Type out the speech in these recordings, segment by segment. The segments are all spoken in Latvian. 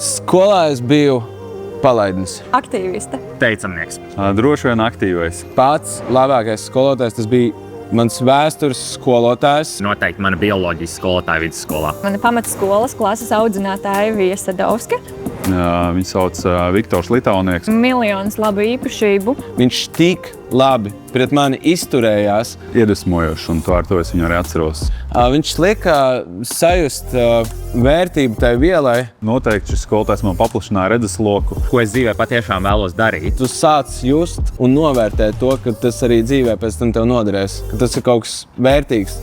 Skolā es biju palaidnis. Aktīviste. Teicamnieks. Droši vien aktīvais. Pats labākais skolotājs tas bija mans vēstures skolotājs. Noteikti mana bioloģijas skolotāja vidusskolā. Mana pamatskolas klases audzinātāja Vija Sadovska. Viņu sauc Viktors Litaunieks. Miljonus labu īpašību. Viņš tik labi pret mani izturējās. Iedvesmojošs, un ar to es viņu arī atceros. Viņš lika sajust vērtību tai vielai. Noteikti šis skolotājs man paplašināja redzesloku. Ko es dzīvē patiešām vēlos darīt. Tu sāc just un novērtēt to, ka tas arī dzīvē pēc tam tev noderēs. Ka tas ir kaut kas vērtīgs.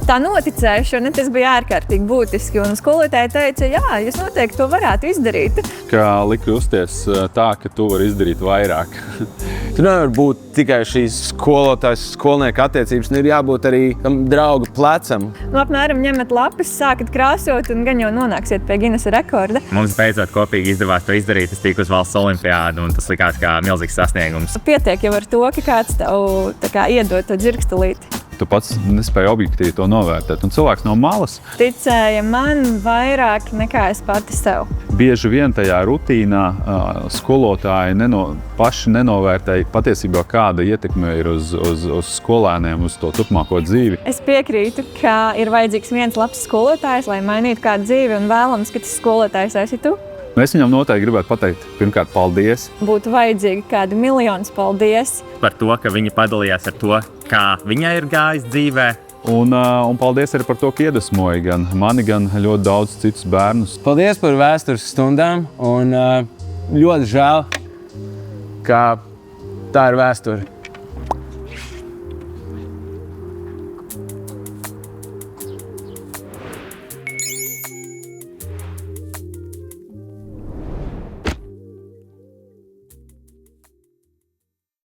Tā noticēšana, tas bija ārkārtīgi būtiski. Un skolotāja teica, jā, jūs noteikti to varētu izdarīt. Kā lika justies tā, ka tu vari izdarīt vairāk. Tur nevar būt tikai šīs skolotājas, skolnieka attiecības, un ir jābūt arī tam draugu plecam. Apmēram ņemat lapas, sākat krāsot un gan jau nonāksiet pie Guinnessa rekorda. Mums beidzot kopīgi izdevās to izdarīt. Es tiku uz valsts olimpiādu, un tas likās kā milzīgs sasniegums. Pietiek jau ar to, ka kāds tev iedod to dzirkstulīti. Tu pats nespēji objektīvi to novērtēt, un cilvēks no malas Ticēja man vairāk nekā es pati sev. bieži vien tajā rutīnā skolotāji paši nenovērtēja patiesībā, kāda ietekme ir uz skolēniem, uz to turpmāko dzīvi. Es piekrītu, ka ir vajadzīgs viens labs skolotājs, lai mainītu kādu dzīvi, un vēlams, ka tas skolotājs esi tu. Mēs viņam noteikti gribētu pateikt, pirmkārt, paldies. Būtu vajadzīgi kādi miljonus paldies. Par to, ka viņa padalījās ar to, kā viņai ir gājis dzīvē. Un paldies arī par to, ka iedvesmoja gan mani, gan ļoti daudz citus bērnus. Paldies par vēstures stundām, un ļoti žēl, ka tā ir vēsture.